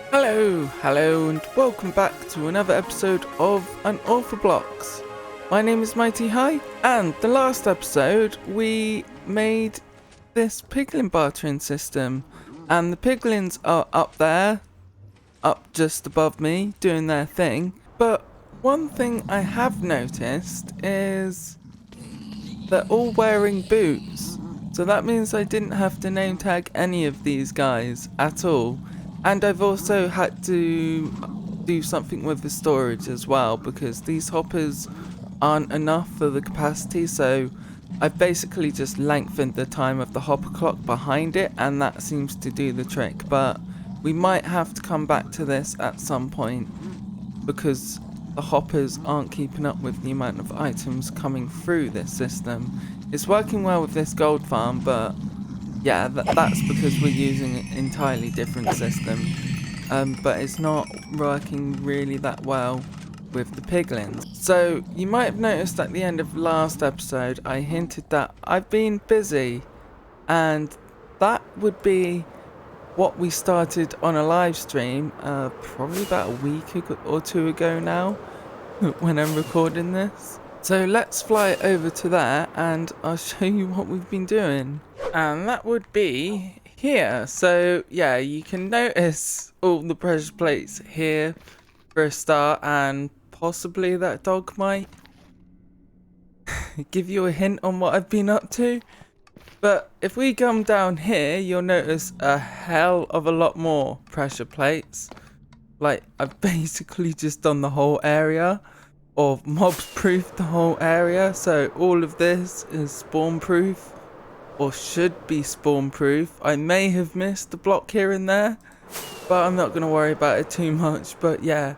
Hello, and welcome back to another episode of UnorthoBlocks. My name is Mighty High, and the last episode we made this piglin bartering system, and the piglins are up there, up just above me, doing their thing. But one thing I have noticed is they're all wearing boots, so that means I didn't have to name tag any of these guys at all. And I've also had to do something with the storage as well, because these hoppers aren't enough for the capacity, so I've basically just lengthened the time of the hopper clock behind it, and that seems to do the trick. But we might have to come back to this at some point, because the hoppers aren't keeping up with the amount of items coming through this system. It's working well with this gold farm, but yeah, that's because we're using an entirely different system. But it's not working really that well with the piglins. So you might have noticed at the end of last episode I hinted that I've been busy, and that would be what we started on a live stream probably about a week or two ago now when I'm recording this. So let's fly over to there and I'll show you what we've been doing. And that would be here. So yeah, you can notice all the pressure plates here for a start, and possibly that dog might give you a hint on what I've been up to. But if we come down here, you'll notice a hell of a lot more pressure plates. Like, I've basically just done the whole area, or mob-proof the whole area. So all of this is spawn-proof, or should be spawn-proof. I may have missed a block here and there, but I'm not going to worry about it too much. But yeah,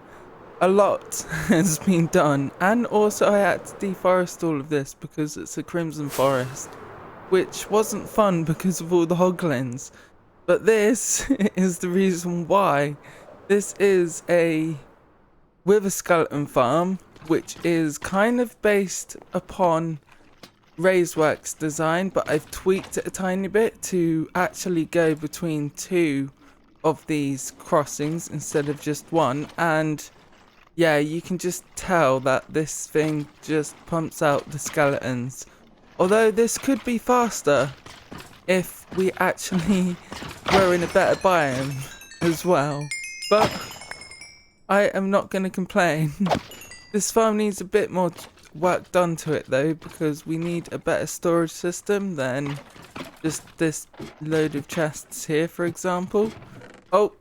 a lot has been done. And also I had to deforest all of this because it's a crimson forest, which wasn't fun because of all the hoglins. But this is the reason why. This is a wither skeleton farm, which is kind of based upon Raisworks design, but I've tweaked it a tiny bit to actually go between two of these crossings instead of just one. And yeah, you can just tell that this thing just pumps out the skeletons. Although this could be faster if we actually were in a better biome as well. But I am not going to complain. This farm needs a bit more work done to it though, because we need a better storage system than just this load of chests here, for example. Oh,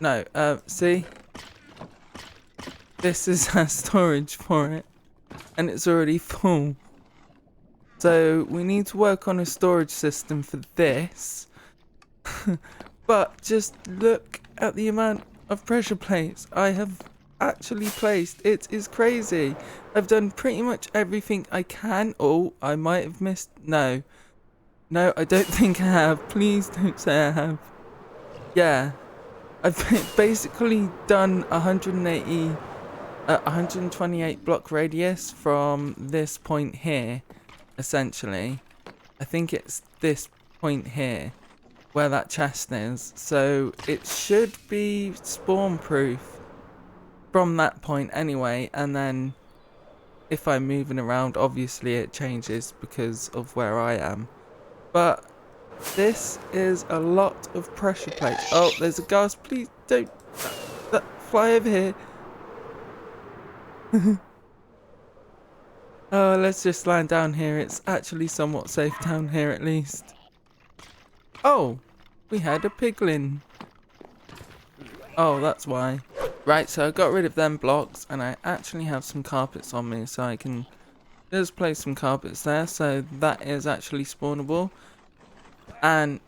no, see? This is our storage for it, and it's already full. So we need to work on a storage system for this. But just look at the amount of pressure plates I have actually placed. It is crazy. I've done pretty much everything I can. Oh, I might have missed. No, I don't think I have. Please don't say I have. Yeah, I've basically done 128 block radius from this point here, essentially. I think it's this point here where that chest is, so it should be spawn proof from that point anyway. And then if I'm moving around, obviously it changes because of where I am. But this is a lot of pressure plates. Oh, there's a ghast. Please don't fly over here. Oh, let's just land down here. It's actually somewhat safe down here at least. Oh, we had a piglin. Oh, that's why. Right, so I got rid of them blocks, and I actually have some carpets on me, so I can just place some carpets there. So that is actually spawnable. And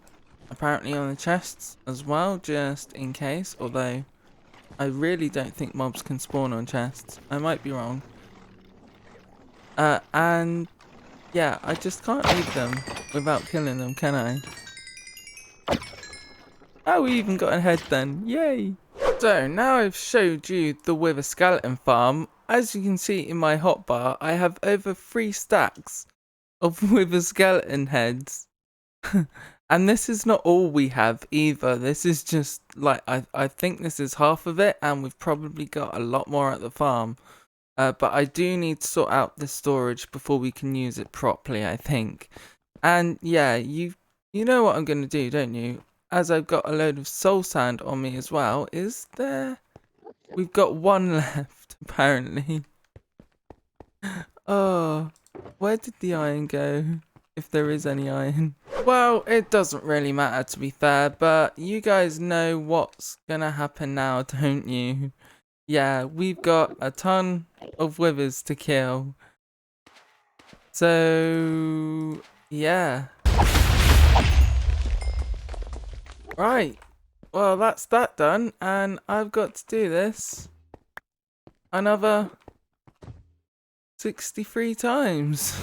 apparently on the chests as well, just in case. Although I really don't think mobs can spawn on chests. I might be wrong. And yeah, I just can't leave them without killing them, can I? Oh, we even got ahead then. Yay! So now I've showed you the wither skeleton farm. As you can see in my hotbar, I have over 3 stacks of wither skeleton heads. And this is not all we have either. This is just like, I think this is half of it, and we've probably got a lot more at the farm. But I do need to sort out the storage before we can use it properly, I think. And yeah, you know what I'm going to do, don't you? As I've got a load of soul sand on me as well. Is there... We've got one left, apparently. Oh, where did the iron go? If there is any iron. Well, it doesn't really matter, to be fair, but you guys know what's gonna happen now, don't you? Yeah, we've got a ton of withers to kill. So, yeah. Right. Well, that's that done, and I've got to do this another 63 times.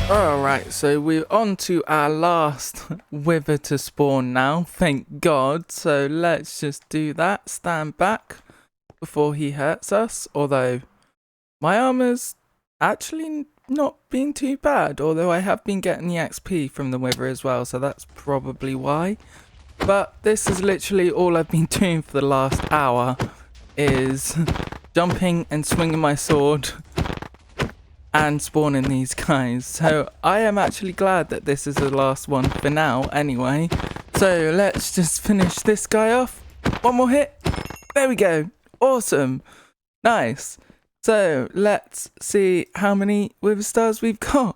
Alright, so we're on to our last wither to spawn now, thank God. So let's just do that, stand back before he hurts us. Although, my armor's actually not been too bad, although I have been getting the XP from the wither as well, so that's probably why. But this is literally all I've been doing for the last hour, is jumping and swinging my sword and spawning these guys. So I am actually glad that this is the last one for now anyway. So let's just finish this guy off. One more hit. There we go. Awesome. Nice. So let's see how many wither stars we've got.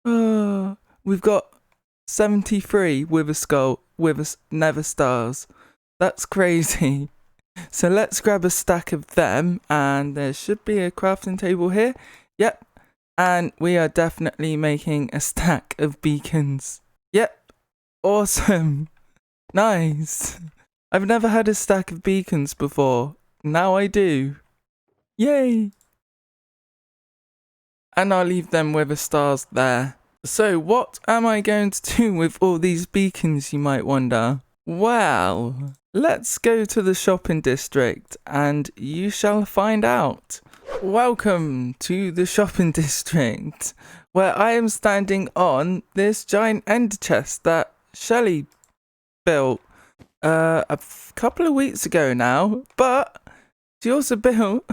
Oh, we've got 73 wither nether stars. That's crazy. So let's grab a stack of them, and there should be a crafting table here. Yep. And we are definitely making a stack of beacons. Yep. Awesome. Nice. I've never had a stack of beacons before. Now I do. Yay. And I'll leave them with the stars there. So what am I going to do with all these beacons, you might wonder? Well, let's go to the shopping district and you shall find out. Welcome to the shopping district, where I am standing on this giant ender chest that Shelly built a couple of weeks ago now, but she also built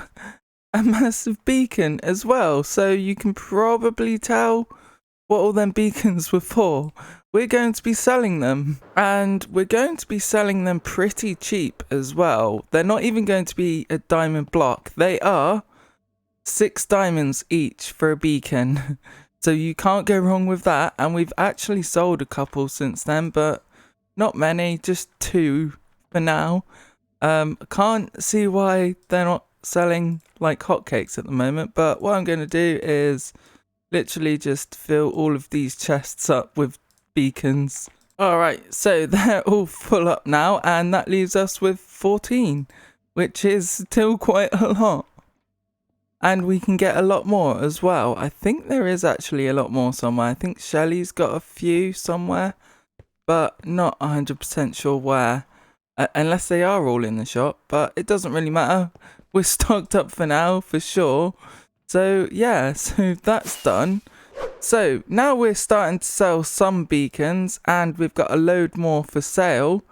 a massive beacon as well, so you can probably tell what all them beacons were for. We're going to be selling them, and we're going to be selling them pretty cheap as well. They're not even going to be a diamond block. They are 6 diamonds each for a beacon. So you can't go wrong with that. And we've actually sold a couple since then, but not many, just 2 for now. Can't see why they're not selling like hotcakes at the moment, but what I'm going to do is literally just fill all of these chests up with beacons. Alright, so they're all full up now, and that leaves us with 14, which is still quite a lot. And we can get a lot more as well. I think there is actually a lot more somewhere. I think Shelly's got a few somewhere, but not 100% sure where. Unless they are all in the shop, but it doesn't really matter. We're stocked up for now, for sure. So yeah, so that's done. So now we're starting to sell some beacons, and we've got a load more for sale.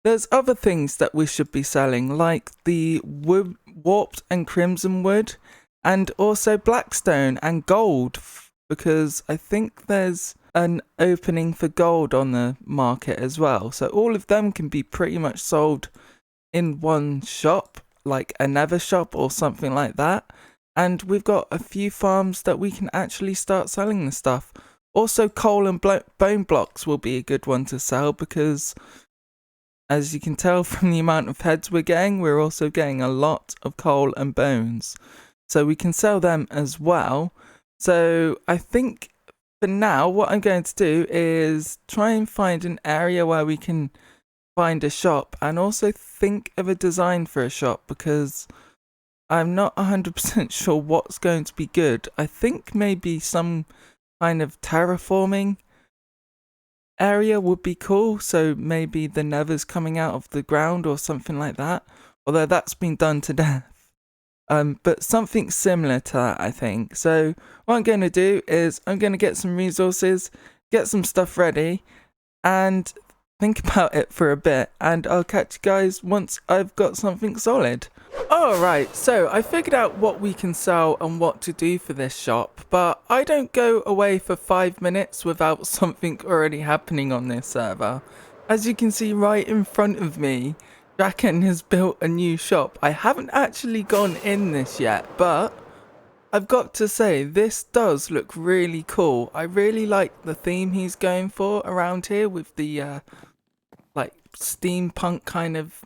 There's other things that we should be selling, like the wood, warped and crimson wood, and also blackstone and gold, because I think there's an opening for gold on the market as well. So all of them can be pretty much sold in one shop, like a Nether shop or something like that. And we've got a few farms that we can actually start selling the stuff. Also, coal and bone blocks will be a good one to sell, because as you can tell from the amount of heads we're also getting a lot of coal and bones. So we can sell them as well. So I think for now, what I'm going to do is try and find an area where we can find a shop, and also think of a design for a shop, because I'm not 100% sure what's going to be good. I think maybe some kind of terraforming area would be cool, so maybe the Nether's coming out of the ground or something like that, although that's been done to death. But something similar to that, I think. So what I'm going to do is I'm going to get some resources, get some stuff ready, and think about it for a bit, and I'll catch you guys once I've got something solid. Alright, so I figured out what we can sell and what to do for this shop, but I don't go away for 5 minutes without something already happening on this server. As you can see right in front of me, Draken has built a new shop. I haven't actually gone in this yet, but I've got to say, this does look really cool. I really like the theme he's going for around here with the like steampunk kind of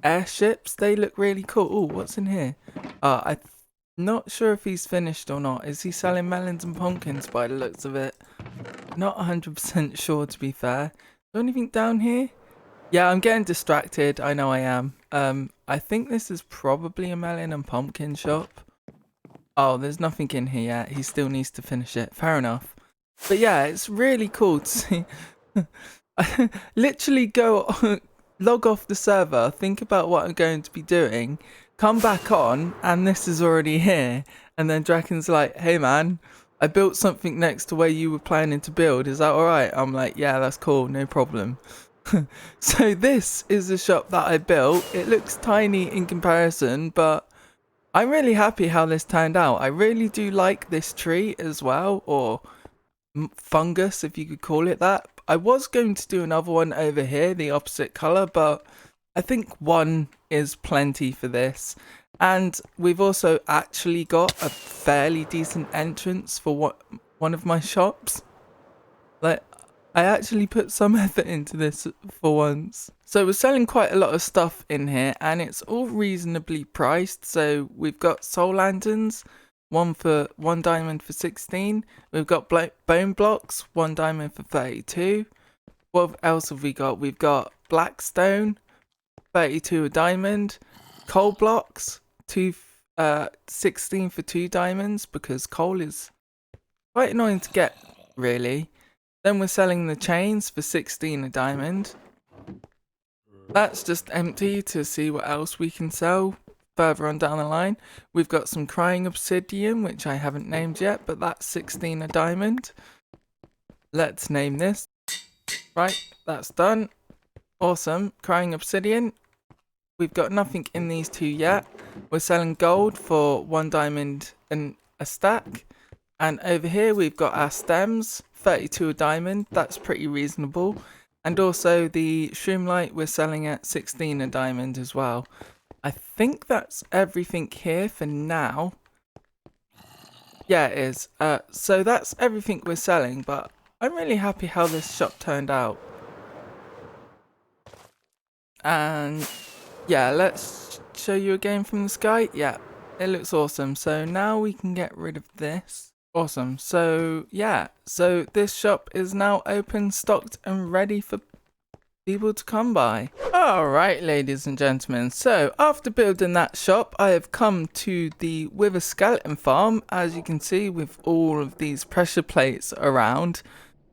airships. They look really cool. Oh, what's in here? I'm not sure if he's finished or not. Is he selling melons and pumpkins by the looks of it? Not 100% sure, to be fair. Is there anything down here? Yeah, I'm getting distracted. I know I am. I think this is probably a melon and pumpkin shop. Oh, there's nothing in here yet. He still needs to finish it. Fair enough. But yeah, it's really cool to see. I literally go log off the server, think about what I'm going to be doing, come back on, and this is already here. And then Draken's like, hey man, I built something next to where you were planning to build. Is that alright? I'm like, yeah, that's cool, no problem. So this is the shop that I built. It looks tiny in comparison, but I'm really happy how this turned out. I really do like this tree as well, or fungus if you could call it that. I was going to do another one over here, the opposite colour, but I think one is plenty for this. And we've also actually got a fairly decent entrance for one of my shops. Like, I actually put some effort into this for once. So we're selling quite a lot of stuff in here, and it's all reasonably priced. So we've got soul lanterns, one diamond for 16. We've got bone blocks, 1 diamond for 32. What else have we got? We've got blackstone, 32 a diamond. Coal blocks, 16 for 2 diamonds, because coal is quite annoying to get, really. Then we're selling the chains for 16 a diamond. That's just empty to see what else we can sell further on down the line. We've got some crying obsidian, which I haven't named yet, but that's 16 a diamond. Let's name this. Right, that's done. Awesome. Crying obsidian. We've got nothing in these two yet. We're selling gold for 1 diamond and a stack. And over here we've got our stems, 32 a diamond. That's pretty reasonable. And also the shroomlight we're selling at 16 a diamond as well. I think that's everything here for now. Yeah, it is. So that's everything we're selling, but I'm really happy how this shop turned out. And yeah, let's show you a game from the sky. Yeah, it looks awesome. So now we can get rid of this. Awesome. So yeah, so this shop is now open, stocked and ready for people to come by. Alright, ladies and gentlemen, so after building that shop, I have come to the Wither skeleton farm, as you can see, with all of these pressure plates around.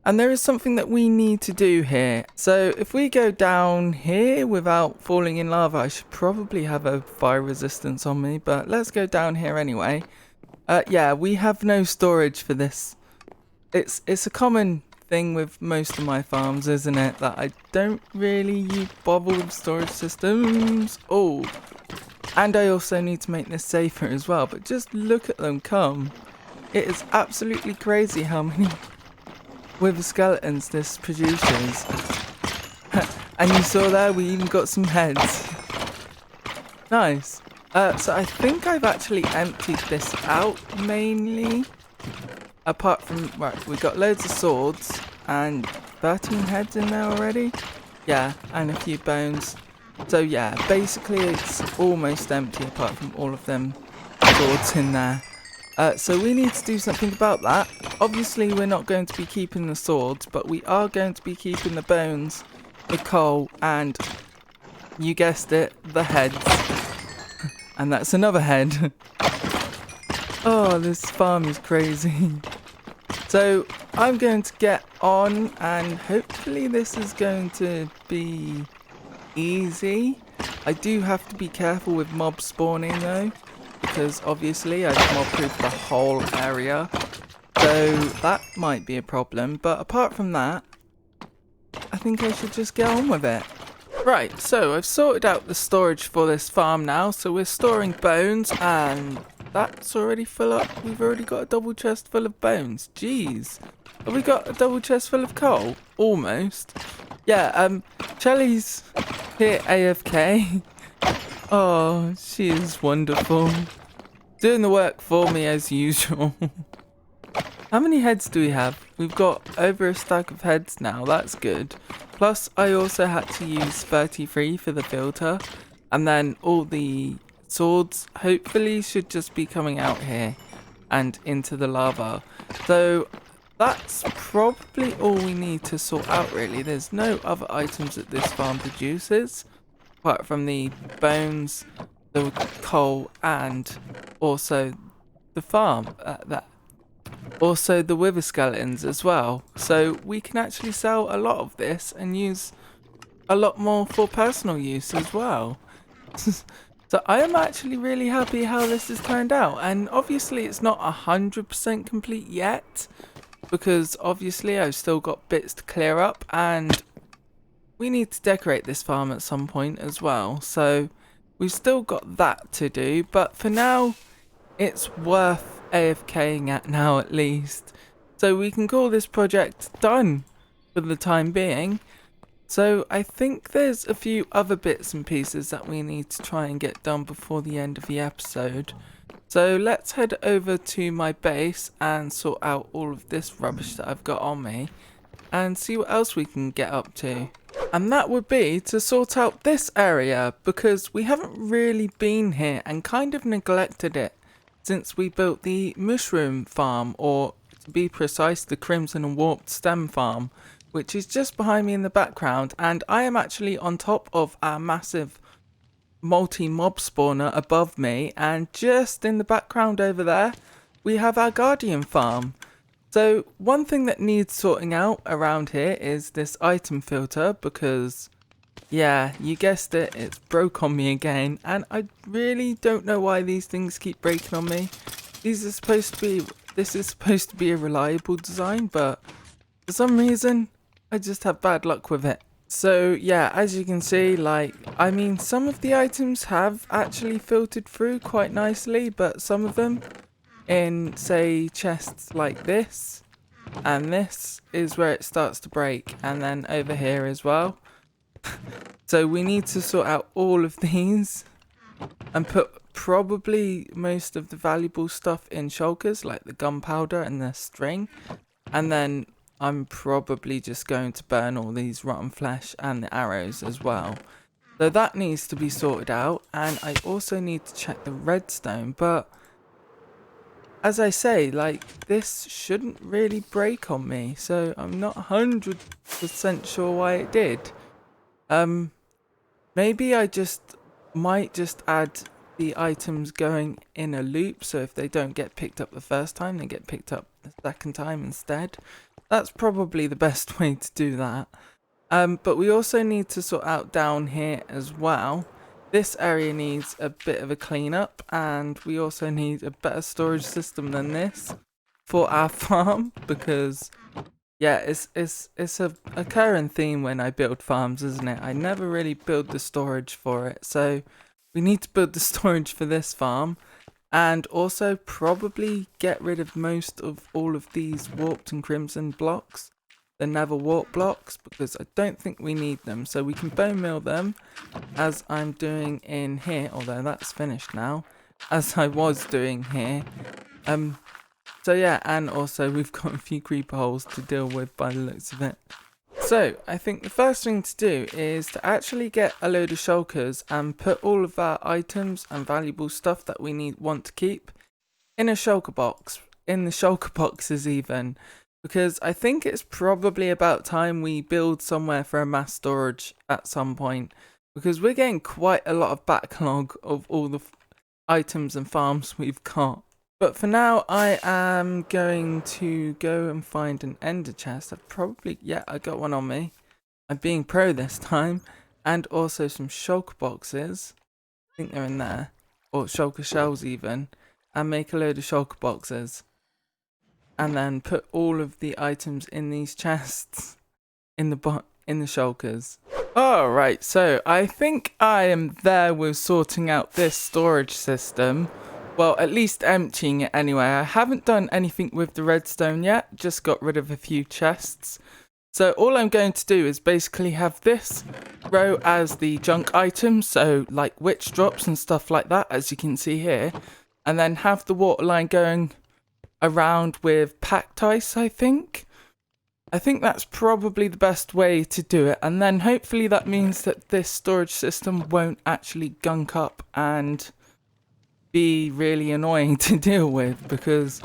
And there is something that we need to do here. So if we go down here without falling in lava, I should probably have a fire resistance on me, but let's go down here anyway. Yeah, we have no storage for this. It's a common thing with most of my farms, isn't it? That I don't really bother with storage systems. Oh, and I also need to make this safer as well. But just look at them come. It is absolutely crazy how many wither skeletons this produces. And you saw there, we even got some heads. Nice. So I think I've actually emptied this out mainly. Apart from, right, we got loads of swords and 13 heads in there already. Yeah, and a few bones. So yeah, basically it's almost empty apart from all of them swords in there. So we need to do something about that. Obviously we're not going to be keeping the swords, but we are going to be keeping the bones, the coal, and you guessed it, the heads. And that's another head. Oh, this farm is crazy. So I'm going to get on, and hopefully this is going to be easy. I do have to be careful with mob spawning though, because obviously I've mob-proofed the whole area. So that might be a problem, but apart from that, I think I should just get on with it. Right, so I've sorted out the storage for this farm now, so we're storing bones, and that's already full up. We've already got a double chest full of bones. Jeez. Have we got a double chest full of coal? Almost. Yeah, Shelly's here AFK. Oh, she is wonderful. Doing the work for me as usual. How many heads do we have? We've got over a stack of heads now. That's good. Plus, I also had to use 33 for the filter. And then all the swords hopefully should just be coming out here and into the lava. So that's probably all we need to sort out really. There's no other items that this farm produces apart from the bones, the coal, and also the farm. Also the wither skeletons as well. So we can actually sell a lot of this and use a lot more for personal use as well. So I am actually really happy how this has turned out, and obviously it's not 100% complete yet, because obviously I've still got bits to clear up, and we need to decorate this farm at some point as well. So we've still got that to do, but for now it's worth AFKing at now at least. So we can call this project done for the time being. So I think there's a few other bits and pieces that we need to try and get done before the end of the episode. So let's head over to my base and sort out all of this rubbish that I've got on me and see what else we can get up to. And that would be to sort out this area, because we haven't really been here and kind of neglected it since we built the mushroom farm, or to be precise, the crimson and warped stem farm, which is just behind me in the background, and I am actually on top of our massive multi-mob spawner above me, and just in the background over there we have our guardian farm. So one thing that needs sorting out around here is this item filter, because yeah, you guessed it, it's broke on me again, and I really don't know why these things keep breaking on me. This is supposed to be a reliable design, but for some reason I just have bad luck with it. So yeah, as you can see, I mean, some of the items have actually filtered through quite nicely, but some of them in, say, chests like this, and this is where it starts to break, and then over here as well. So we need to sort out all of these and put probably most of the valuable stuff in shulkers, like the gunpowder and the string, and then I'm probably just going to burn all these rotten flesh and the arrows as well. So that needs to be sorted out, and I also need to check the redstone, but as I say, this shouldn't really break on me, so I'm not 100% sure why it did. Maybe I might just add the items going in a loop, so if they don't get picked up the first time, they get picked up the second time instead. That's probably the best way to do that. But we also need to sort out down here as well. This area needs a bit of a cleanup, and we also need a better storage system than this for our farm, because yeah, it's a occurring theme when I build farms, isn't it? I never really build the storage for it, so we need to build the storage for this farm, and also probably get rid of most of all of these warped and crimson blocks, the Nether warp blocks, because I don't think we need them. So we can bone meal them, as I'm doing in here, although that's finished now, as I was doing here. So yeah, and also we've got a few creeper holes to deal with by the looks of it. So I think the first thing to do is to actually get a load of shulkers and put all of our items and valuable stuff that we want to keep in a shulker box, in the shulker boxes even, because I think it's probably about time we build somewhere for a mass storage at some point, because we're getting quite a lot of backlog of all the items and farms we've got. But for now, I am going to go and find an ender chest. I got one on me. I'm being pro this time. And also some shulker boxes. I think they're in there. Or shulker shells even. And make a load of shulker boxes. And then put all of the items in these chests. In the shulkers. Alright, so I think I am there with sorting out this storage system. Well, at least emptying it anyway. I haven't done anything with the redstone yet, just got rid of a few chests. So all I'm going to do is basically have this row as the junk items, so like witch drops and stuff like that, as you can see here. And then have the water line going around with packed ice, I think. I think that's probably the best way to do it. And then hopefully that means that this storage system won't actually gunk up and be really annoying to deal with, because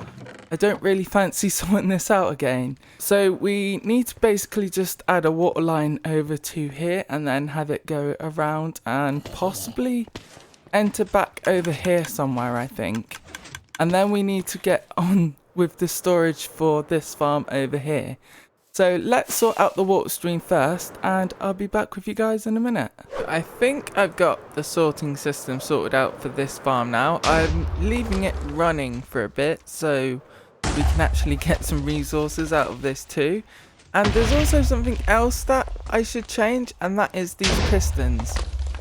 I don't really fancy sorting this out again. So we need to basically just add a water line over to here and then have it go around and possibly enter back over here somewhere, I think. And then we need to get on with the storage for this farm over here. So let's sort out the water stream first, and I'll be back with you guys in a minute. I think I've got the sorting system sorted out for this farm now. I'm leaving it running for a bit so we can actually get some resources out of this too. And there's also something else that I should change, and that is these pistons.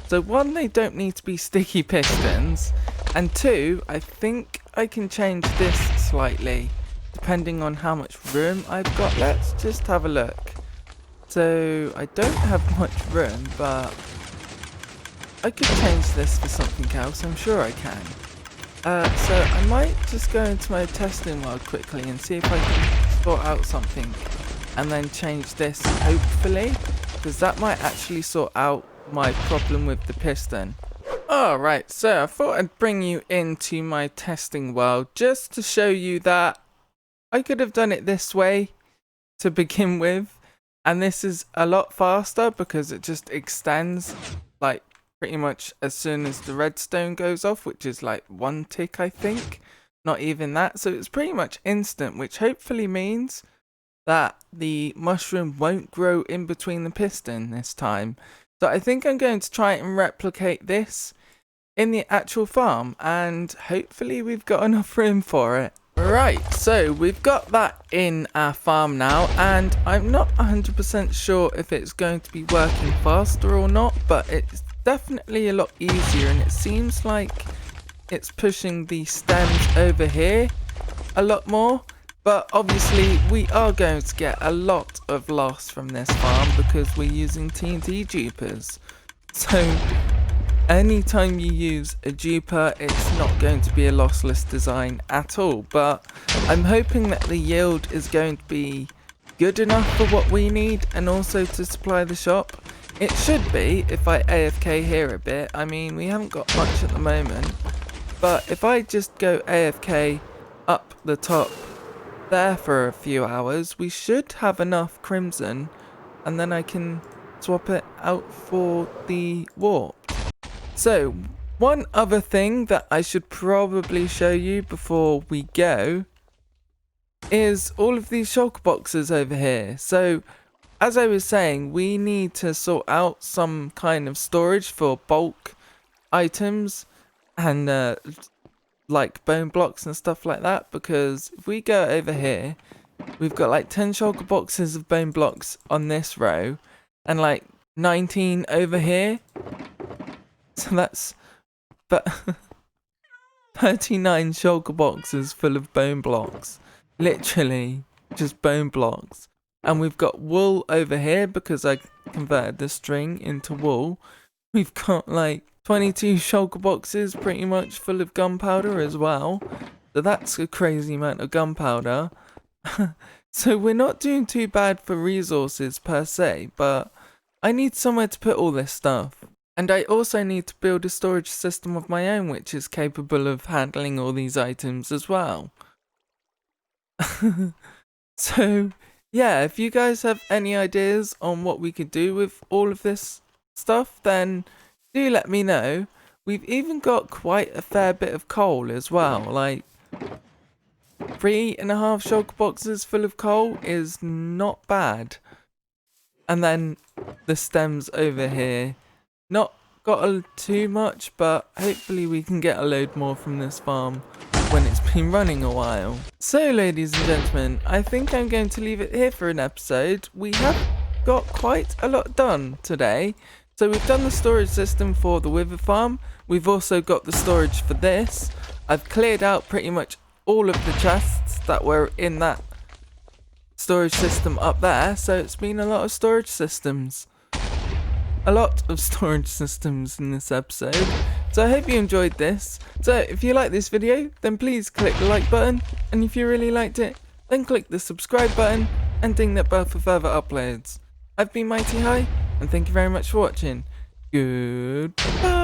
So one, they don't need to be sticky pistons, and two, I think I can change this slightly depending on how much room I've got. Let's just have a look. So I don't have much room, but I could change this for something else. I'm sure I can. So I might just go into my testing world quickly and see if I can sort out something and then change this, hopefully, because that might actually sort out my problem with the piston. Alright, so I thought I'd bring you into my testing world just to show you that I could have done it this way to begin with, and this is a lot faster because it just extends like pretty much as soon as the redstone goes off, which is like 1 tick, I think, not even that. So it's pretty much instant, which hopefully means that the mushroom won't grow in between the piston this time. So I think I'm going to try and replicate this in the actual farm, and hopefully we've got enough room for it. Right, so we've got that in our farm now, and I'm not 100% sure if it's going to be working faster or not, but it's definitely a lot easier, and it seems like it's pushing the stems over here a lot more. But obviously we are going to get a lot of loss from this farm because we're using TNT dupers. So anytime you use a duper, it's not going to be a lossless design at all. But I'm hoping that the yield is going to be good enough for what we need and also to supply the shop. It should be if I AFK here a bit. I mean, we haven't got much at the moment. But if I just go AFK up the top there for a few hours, we should have enough crimson, and then I can swap it out for the warp. So, one other thing that I should probably show you before we go is all of these shulker boxes over here. So, as I was saying, we need to sort out some kind of storage for bulk items and like bone blocks and stuff like that, because if we go over here, we've got like 10 shulker boxes of bone blocks on this row and like 19 over here. So that's 39 shulker boxes full of bone blocks. Literally just bone blocks. And we've got wool over here because I converted the string into wool. We've got like 22 shulker boxes pretty much full of gunpowder as well. So that's a crazy amount of gunpowder. So we're not doing too bad for resources per se, but I need somewhere to put all this stuff. And I also need to build a storage system of my own which is capable of handling all these items as well. So yeah, if you guys have any ideas on what we could do with all of this stuff, then do let me know. We've even got quite a fair bit of coal as well, like 3.5 shulker boxes full of coal is not bad. And then the stems over here, not got too much, but hopefully we can get a load more from this farm when it's been running a while. So ladies and gentlemen, I think I'm going to leave it here for an episode. We have got quite a lot done today. So we've done the storage system for the wither farm. We've also got the storage for this. I've cleared out pretty much all of the chests that were in that storage system up there. So it's been a lot of storage systems. A lot of storage systems in this episode. So I hope you enjoyed this. So if you like this video, then please click the like button. And if you really liked it, then click the subscribe button and ding that bell for further uploads. I've been Mighty High, and thank you very much for watching. Goodbye.